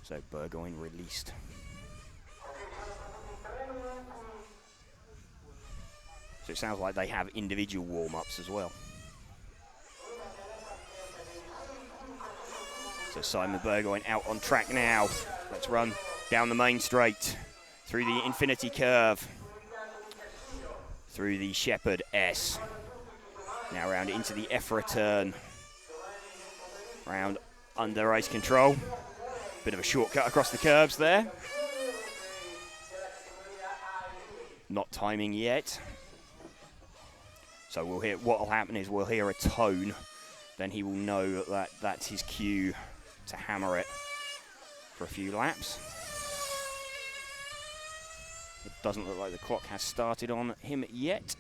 So Burgoyne released. So it sounds like they have individual warm-ups as well. So Simon Burgoyne out on track now. Let's run down the main straight, through the infinity curve, through the Shepherd S. Now round into the EFRA turn. Round under race control. Bit of a shortcut across the curbs there. Not timing yet. So we'll hear, what will happen is we'll hear a tone. Then he will know that that's his cue to hammer it for a few laps. It doesn't look like the clock has started on him yet.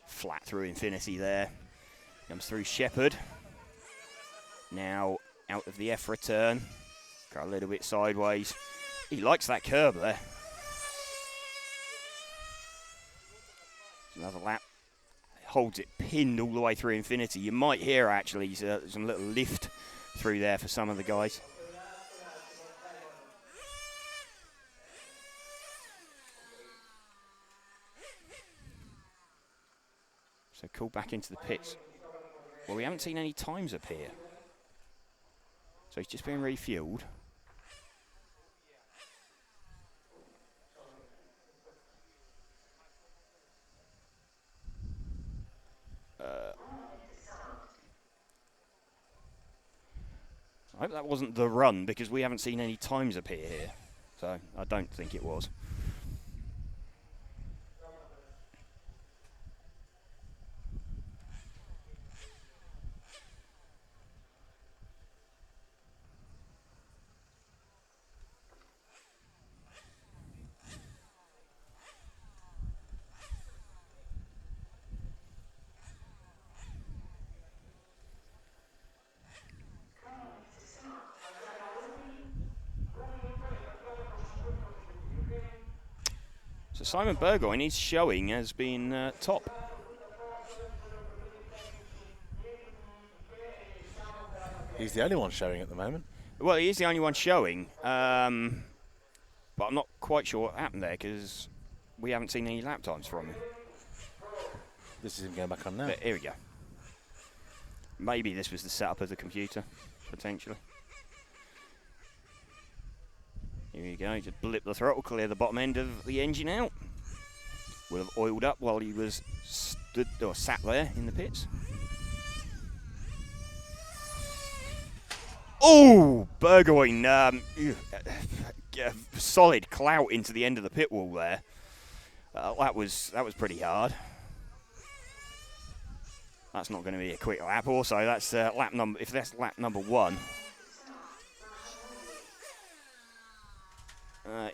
Flat through infinity there. Comes through Shepherd. Now out of the EFRA turn. Got a little bit sideways. He likes that curb there. Another lap. Holds it pinned all the way through infinity. You might hear actually some little lift through there for some of the guys. So called back into the pits. Well, we haven't seen any times up here. So he's just been refueled. I hope that wasn't the run because we haven't seen any times appear here. So I don't think it was. So Simon Burgoyne is showing as being top. He's the only one showing at the moment. Well, he is the only one showing, but I'm not quite sure what happened there because we haven't seen any lap times from him. This is him going back on now. But here we go. Maybe this was the setup of the computer, potentially. Here we go, just blip the throttle, clear the bottom end of the engine out. Will have oiled up while he was stood or sat there in the pits. Oh, Burgoyne, solid clout into the end of the pit wall there. That was pretty hard. That's not going to be a quick lap. Also, that's lap number. If that's lap number one,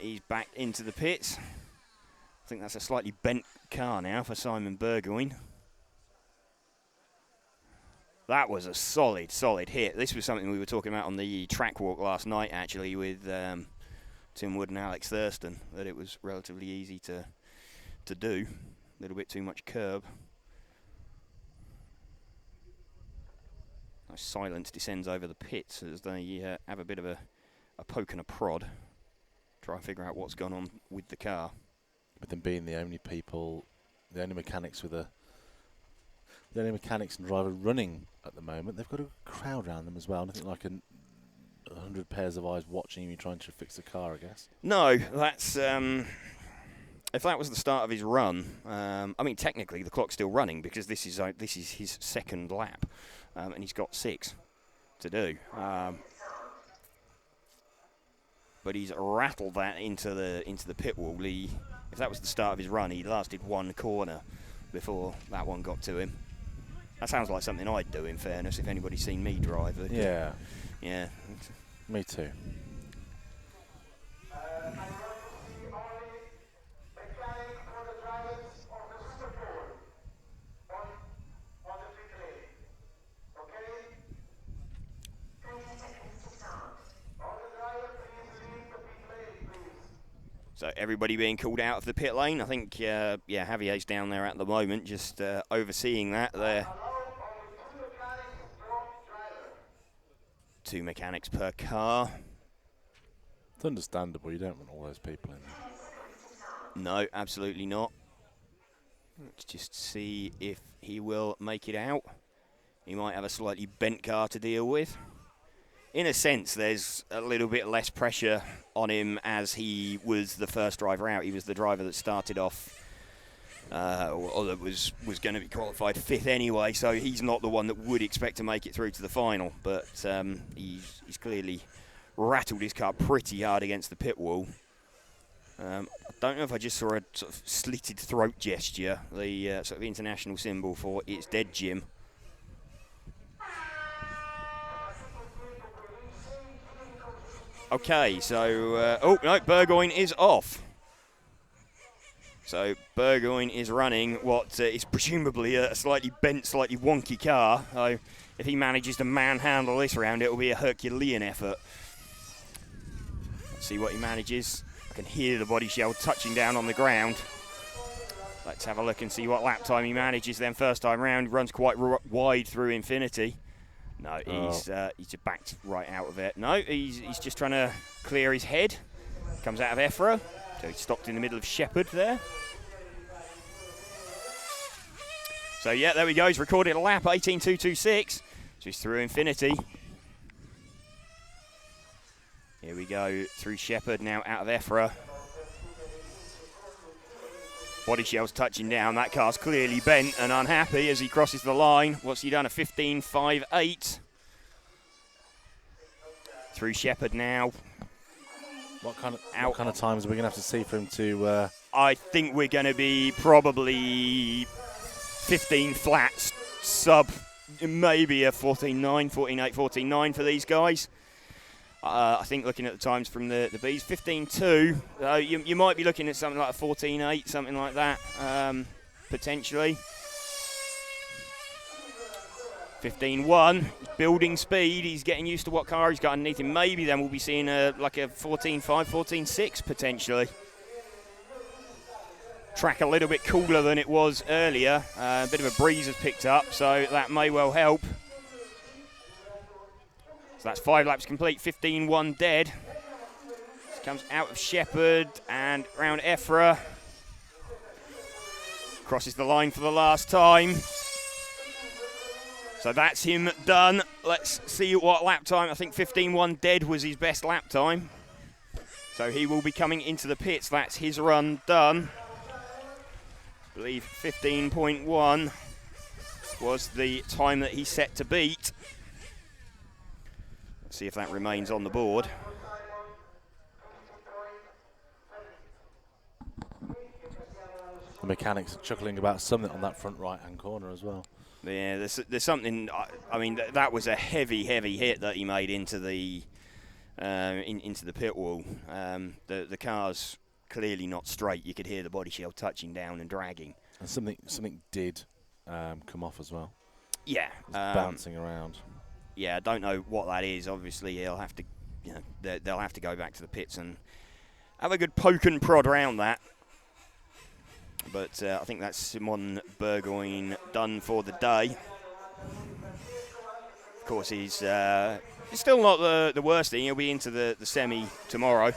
he's back into the pits. I think that's a slightly bent car now for Simon Burgoyne. That was a solid hit. This was something we were talking about on the track walk last night, actually, with Tim Wood and Alex Thurston, that it was relatively easy to do. A little bit too much curb. Nice silence descends over the pits as they have a bit of a poke and a prod. Try and figure out what's gone on with the car. With them being the only people, the only mechanics and drivers running at the moment, they've got a crowd around them as well. Nothing like 100 pairs of eyes watching you trying to fix the car, I guess. No, that's if that was the start of his run. I mean, technically the clock's still running because this is his second lap, and he's got 6 to do. But he's rattled that into the pit wall. If that was the start of his run, he lasted one corner before that one got to him. That sounds like something I'd do, in fairness, if anybody's seen me drive. Yeah. Yeah. Me too. So everybody being called out of the pit lane. I think, yeah, Javier's down there at the moment, just overseeing that there. 2 mechanics per car. It's understandable. You don't want all those people in there. No, absolutely not. Let's just see if he will make it out. He might have a slightly bent car to deal with. In a sense, there's a little bit less pressure on him as he was the first driver out. He was the driver that started off, or that was going to be qualified 5th anyway, so he's not the one that would expect to make it through to the final. But he's clearly rattled his car pretty hard against the pit wall. I don't know if I just saw a sort of slitted throat gesture, the sort of international symbol for "It's dead, Jim." Okay, so, oh no, Burgoyne is off. So Burgoyne is running what is presumably a slightly bent, slightly wonky car. So if he manages to manhandle this round, it will be a Herculean effort. Let's see what he manages. I can hear the body shell touching down on the ground. Let's have a look and see what lap time he manages then first time round. Runs quite wide through Infinity. No, he's just backed right out of it. No, he's just trying to clear his head. Comes out of EFRA. So he stopped in the middle of Shepherd there. So yeah, there we go. He's recorded a lap, 18.226. So he's through Infinity. Here we go, through Shepherd, now out of EFRA. Body shell's touching down. That car's clearly bent and unhappy as he crosses the line. What's he done? A 15.58. Through Shepherd now. What kind of times are we going to have to see for him to... I think we're going to be probably 15 flats, sub maybe a 14.9, 14.8, 14.9 for these guys. I think looking at the times from the Bs, 15.2, you might be looking at something like a 14.8, something like that, potentially. 15.1, building speed, he's getting used to what car he's got underneath him. Maybe then we'll be seeing like a 14.5, 14.6 potentially. Track a little bit cooler than it was earlier. A bit of a breeze has picked up, so that may well help. So that's 5 laps complete, 15.1 dead. This comes out of Shepherd and round EFRA. Crosses the line for the last time. So that's him done. Let's see what lap time. I think 15.1 dead was his best lap time. So he will be coming into the pits. That's his run done. I believe 15.1 was the time that he set to beat. Let's see if that remains on the board. The mechanics are chuckling about something on that front right-hand corner as well. Yeah, there's something. I mean, that was a heavy hit that he made into the pit wall. The car's clearly not straight. You could hear the body shell touching down and dragging. And something did come off as well. Yeah, bouncing around. Yeah, I don't know what that is. Obviously, he'll have to, they'll have to go back to the pits and have a good poke and prod around that. But I think that's Simon Burgoyne done for the day. Of course, he's still not the worst thing. He'll be into the semi tomorrow.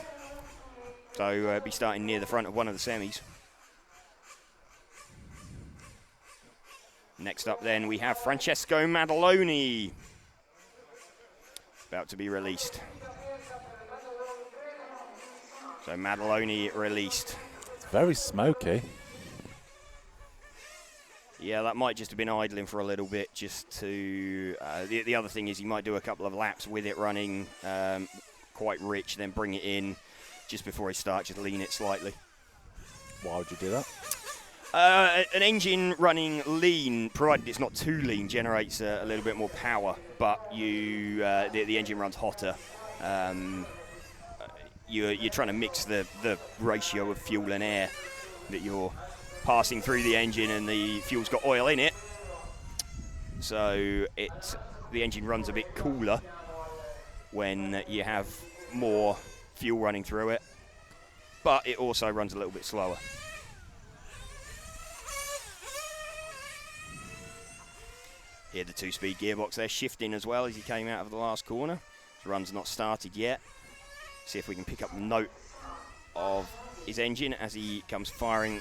So be starting near the front of one of the semis. Next up then we have Francesco Maddaloni. About to be released. So Maddaloni released. It's very smoky. Yeah, that might just have been idling for a little bit just to... the other thing is he might do a couple of laps with it running quite rich, then bring it in just before he starts, just lean it slightly. Why would you do that? An engine running lean, provided it's not too lean, generates a little bit more power, but the engine runs hotter. You're trying to mix the ratio of fuel and air that you're passing through the engine, and the fuel's got oil in it, so the engine runs a bit cooler when you have more fuel running through it. but it also runs a little bit slower. Here the 2-speed gearbox there shifting as well as he came out of the last corner. His run's not started yet. See if we can pick up the note of his engine as he comes firing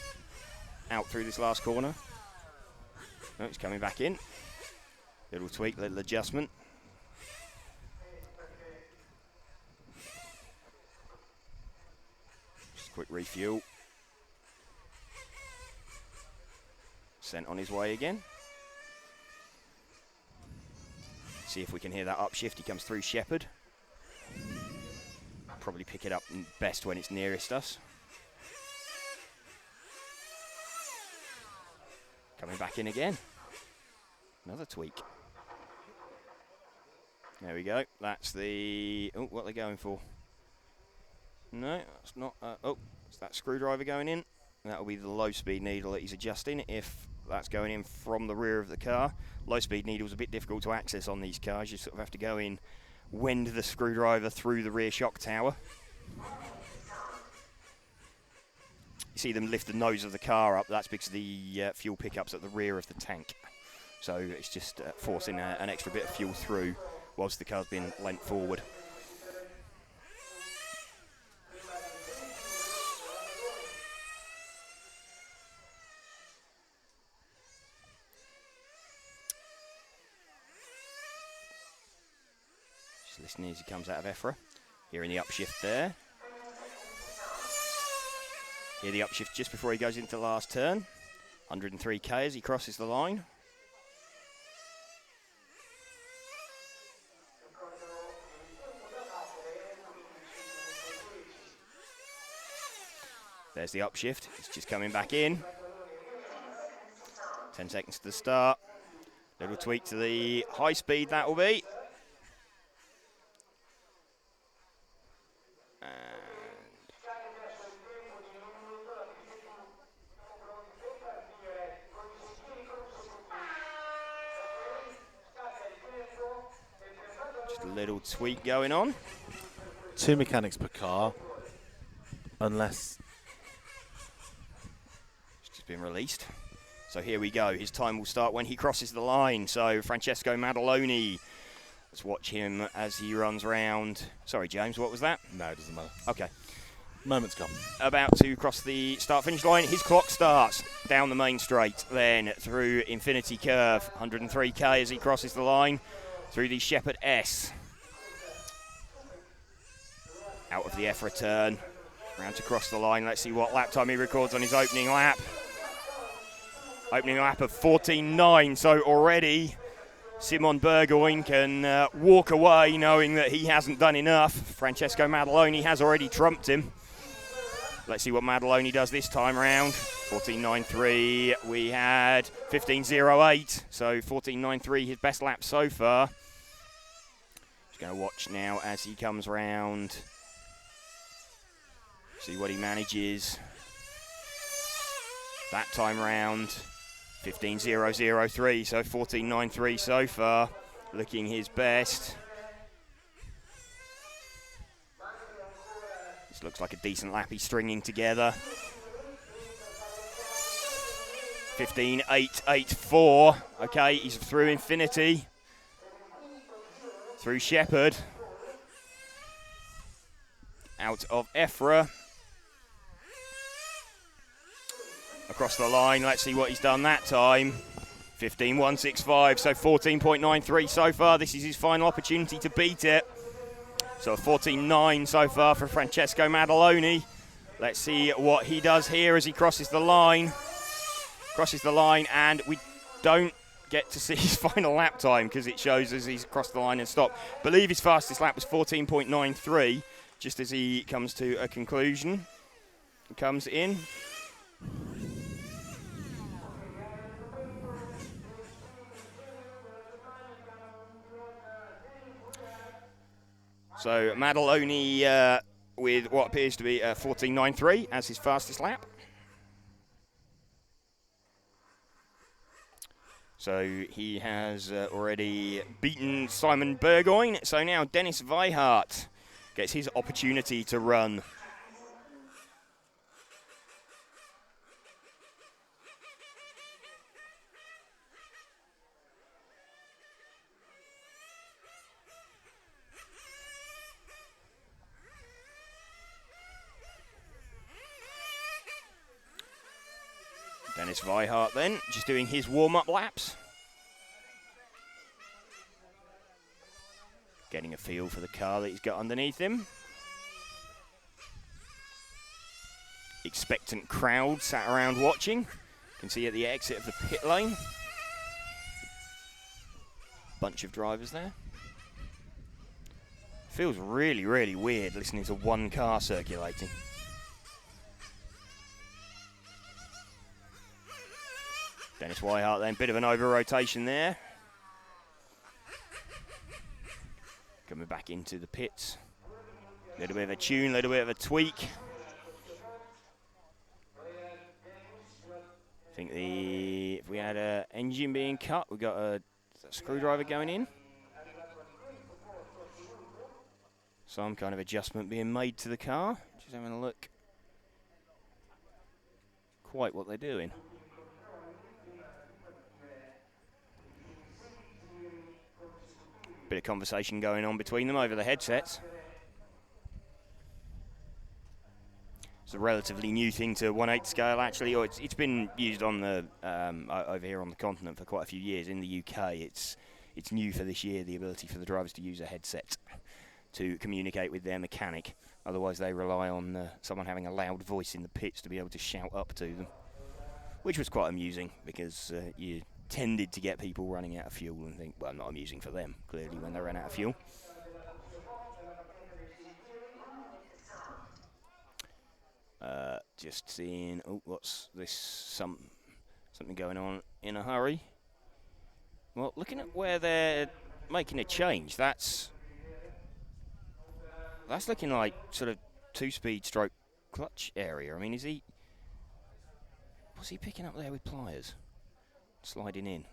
out through this last corner. Oh, he's coming back in. Little tweak, little adjustment. Just a quick refuel. Sent on his way again. See if we can hear that upshift. He comes through Shepherd. Probably pick it up best when it's nearest us. Coming back in again. Another tweak. There we go. That's the... Oh, what are they going for? No, that's not... oh, it's that screwdriver going in. That'll be the low-speed needle that he's adjusting if that's going in from the rear of the car. Low-speed needle's a bit difficult to access on these cars. You sort of have to go in, wend the screwdriver through the rear shock tower. You see them lift the nose of the car up. That's because the fuel pickup's at the rear of the tank. So it's just forcing an extra bit of fuel through whilst the car's been lent forward. Just listening as he comes out of EFRA. Hearing the upshift there. Hear the upshift just before he goes into the last turn. 103k as he crosses the line. There's the upshift. It's just coming back in. 10 seconds to the start. Little tweak to the high speed that will be. Just a little tweak going on. 2 mechanics per car, unless... It's just been released. So here we go. His time will start when he crosses the line. So Francesco Maddaloni. Let's watch him as he runs round. Sorry, James, what was that? No, it doesn't matter. Okay. Moment's gone. About to cross the start-finish line. His clock starts down the main straight, then through Infinity Curve. 103k as he crosses the line through the Shepherd S. Out of the EFRA turn. Round to cross the line. Let's see what lap time he records on his opening lap. Opening lap of 14.9. So already Simon Burgoyne can walk away knowing that he hasn't done enough. Francesco Maddaloni has already trumped him. Let's see what Maddaloni does this time round. 14.93. We had 15.08. So 14.93, his best lap so far. Just going to watch now as he comes round. See what he manages. That time round, 15.003. So 14.93 so far. Looking his best. This looks like a decent lap he's stringing together. 15.884. Okay, he's through Infinity. Through Shepherd. Out of EFRA. Across the line, let's see what he's done that time. 15.165, so 14.93 so far. This is his final opportunity to beat it. So a 14.9 so far for Francesco Maddaloni. Let's see what he does here as he crosses the line. Crosses the line, and we don't get to see his final lap time because it shows as he's crossed the line and stopped. Believe his fastest lap was 14.93, just as he comes to a conclusion. He comes in. So Maddaloni with what appears to be 14.93 as his fastest lap. So he has already beaten Simon Burgoyne. So now Dennis Weihart gets his opportunity to run Dennis Weihart then, just doing his warm-up laps. Getting a feel for the car that he's got underneath him. Expectant crowd sat around watching. You can see at the exit of the pit lane. Bunch of drivers there. Feels really, really weird listening to one car circulating. Dennis Weihart then, bit of an over-rotation there. Coming back into the pits. Little bit of a tune, little bit of a tweak. I think if we had an engine being cut, we've got a screwdriver going in. Some kind of adjustment being made to the car. Just having a look. Quite what they're doing. Bit of conversation going on between them over the headsets. It's a relatively new thing to 1/8 scale, actually, or it's been used on the over here on the continent for quite a few years. In the UK, it's new for this year, the ability for the drivers to use a headset to communicate with their mechanic. Otherwise, they rely on someone having a loud voice in the pits to be able to shout up to them, which was quite amusing because you tended to get people running out of fuel and think, well, not amusing for them, clearly, when they ran out of fuel. Just seeing, oh, what's this? Something going on in a hurry. Well, looking at where they're making a change, that's looking like sort of 2-speed stroke clutch area. I mean, what's he picking up there with pliers? Sliding in.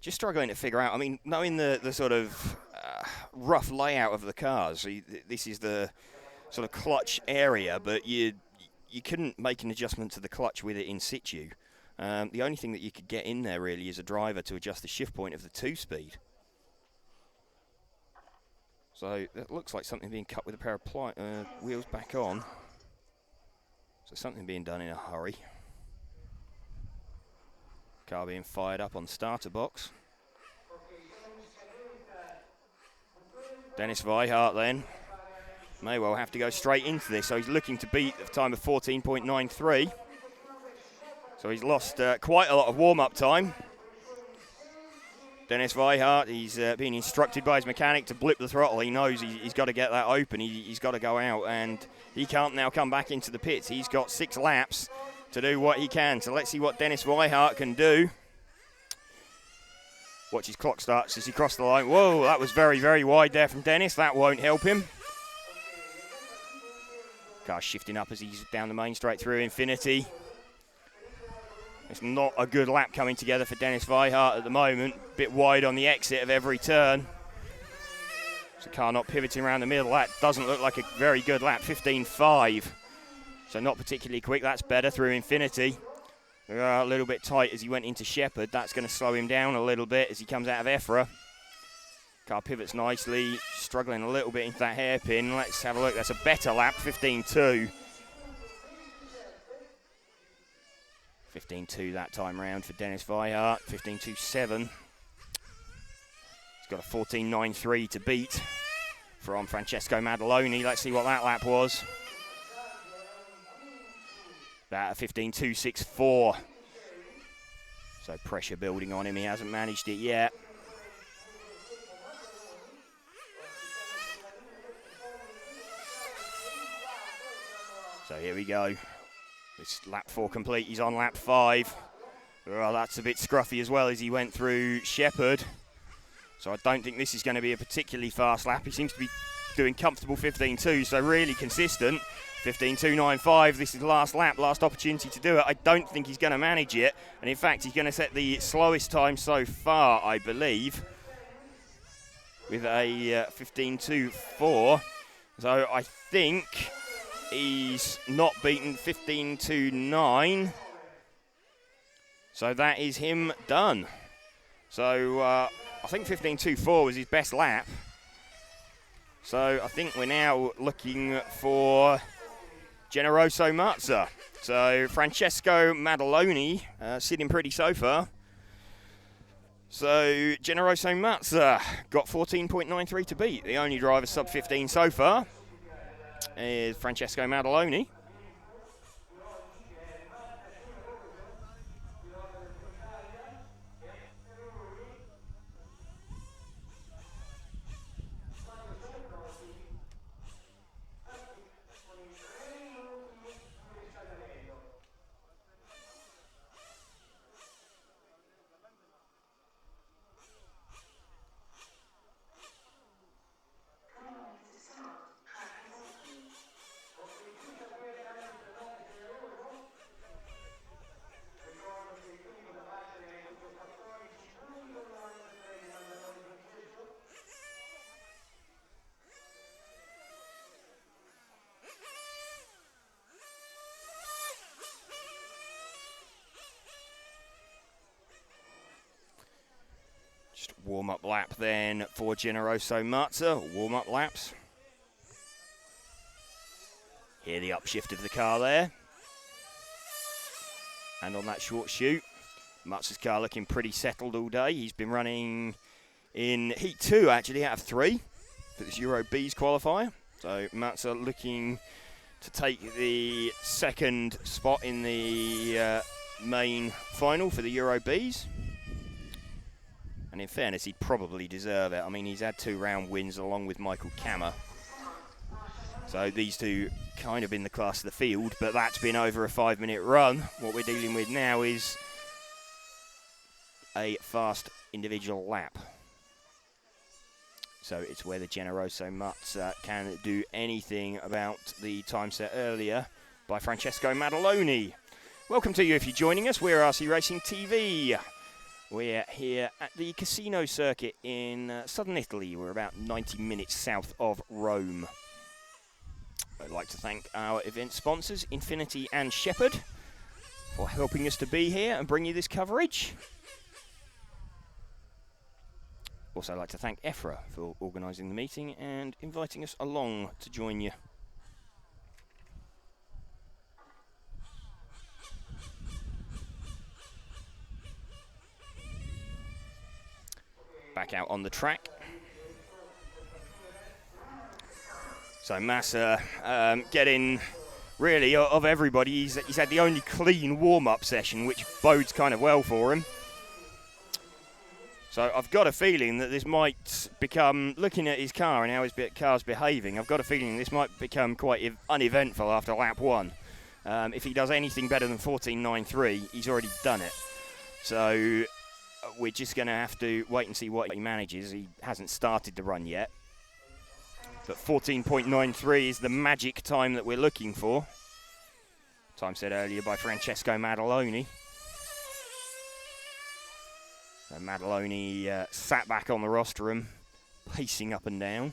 Just struggling to figure out, I mean, knowing the sort of rough layout of the cars, so this is the sort of clutch area, but you couldn't make an adjustment to the clutch with it in situ. The only thing that you could get in there really is a driver to adjust the shift point of the 2-speed. So that looks like something being cut with a pair of wheels back on. So something being done in a hurry. Car being fired up on starter box. Dennis Weihart then may well have to go straight into this. So he's looking to beat the time of 14.93. So he's lost quite a lot of warm-up time. Dennis Weihart, he's being instructed by his mechanic to blip the throttle. He knows he's got to get that open. He's got to go out, and he can't now come back into the pits. He's got 6 laps to do what he can. So let's see what Dennis Weihart can do. Watch his clock starts as he crossed the line. Whoa, that was very, very wide there from Dennis. That won't help him. Car shifting up as he's down the main straight through Infinity. It's not a good lap coming together for Dennis Weihart at the moment. Bit wide on the exit of every turn. So car not pivoting around the middle. That doesn't look like a very good lap. 15.5. So not particularly quick. That's better through Infinity. A little bit tight as he went into Shepherd. That's going to slow him down a little bit as he comes out of EFRA. Car pivots nicely. Struggling a little bit into that hairpin. Let's have a look. That's a better lap. 15.2. 15.2 that time round for Dennis Weihart. 15.27. He's got a 14.93 to beat from Francesco Maddaloni. Let's see what that lap was. That a 15.264. So pressure building on him. He hasn't managed it yet. So here we go. This lap 4 complete. He's on lap 5. Well, that's a bit scruffy as well as he went through Shepherd. So I don't think this is going to be a particularly fast lap. He seems to be doing comfortable 15.2, so really consistent. 15.295, this is the last lap, last opportunity to do it. I don't think he's going to manage it. And in fact, he's going to set the slowest time so far, I believe, with a 15.24. So I think he's not beaten 15.29. So that is him done. So I think 15.24 was his best lap. So I think we're now looking for Generoso Mazza. So Francesco Maddaloni sitting pretty so far. So Generoso Mazza got 14.93 to beat. The only driver sub 15 so far is Francesco Maddaloni. Just warm-up lap then for Generoso Mazza, warm-up laps. Hear the upshift of the car there. And on that short chute, Mazza's car looking pretty settled all day. He's been running in Heat 2, actually, out of 3 for this Euro B's qualifier. So Mazza looking to take the second spot in the main final for the Euro B's. And in fairness, he'd probably deserve it. I mean, he's had 2 round wins along with Michael Kammer. So these two kind of in the class of the field, but that's been over a 5-minute run. What we're dealing with now is a fast individual lap. So it's whether Generoso Mazza can do anything about the time set earlier by Francesco Maddaloni. Welcome to you if you're joining us. We're RC Racing TV. We're here at the casino circuit in southern Italy. We're about 90 minutes south of Rome. I'd like to thank our event sponsors, Infinity and Shepherd, for helping us to be here and bring you this coverage. Also, I'd like to thank EFRA for organising the meeting and inviting us along to join you. Back out on the track. So Mazza getting, really, of everybody, he's had the only clean warm-up session, which bodes kind of well for him. So I've got a feeling that this might become, looking at his car and how his car's behaving, I've got a feeling this might become quite uneventful after lap 1. If he does anything better than 14.93, he's already done it. So we're just going to have to wait and see what he manages. He hasn't started the run yet. But 14.93 is the magic time that we're looking for. Time said earlier by Francesco Maddaloni. So Maddaloni sat back on the rostrum, pacing up and down.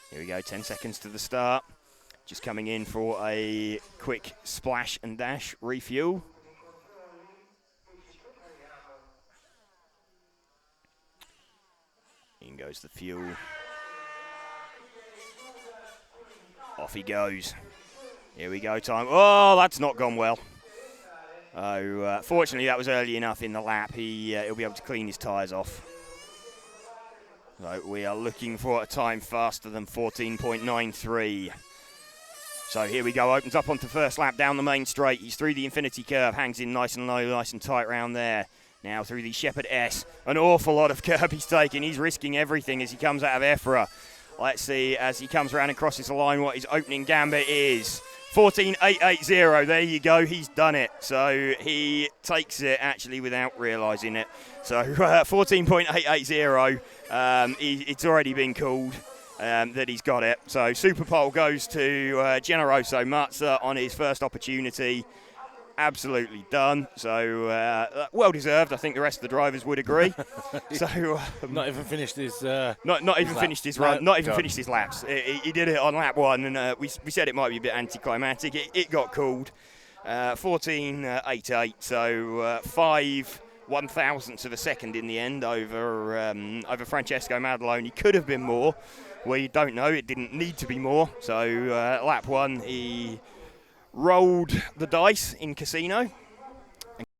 Here we go, 10 seconds to the start. Just coming in for a quick splash and dash refuel. In goes the fuel. Off he goes. Here we go, time. Oh, that's not gone well. Oh, fortunately, that was early enough in the lap. He'll be able to clean his tyres off. So we are looking for a time faster than 14.93. So here we go, opens up onto first lap down the main straight. He's through the infinity curve, hangs in nice and low, nice and tight round there. Now through the Shepherd S. An awful lot of curb he's taking. He's risking everything as he comes out of EFRA. Let's see as he comes around and crosses the line what his opening gambit is. 14.880, there you go, he's done it. So he takes it actually without realising it. So 14.880, it's already been called that he's got it. So Super Pole goes to Generoso Mazza on his first opportunity. Absolutely done. So well deserved. I think the rest of the drivers would agree. So not even finished his not even finished his run. Not even finished his laps. He did it on lap 1, and we said it might be a bit anticlimactic. It got called 14.88. So 5 one thousandths of a second in the end over Francesco Maddaloni. He could have been more. We don't know. It didn't need to be more. So lap 1, he rolled the dice in Casino,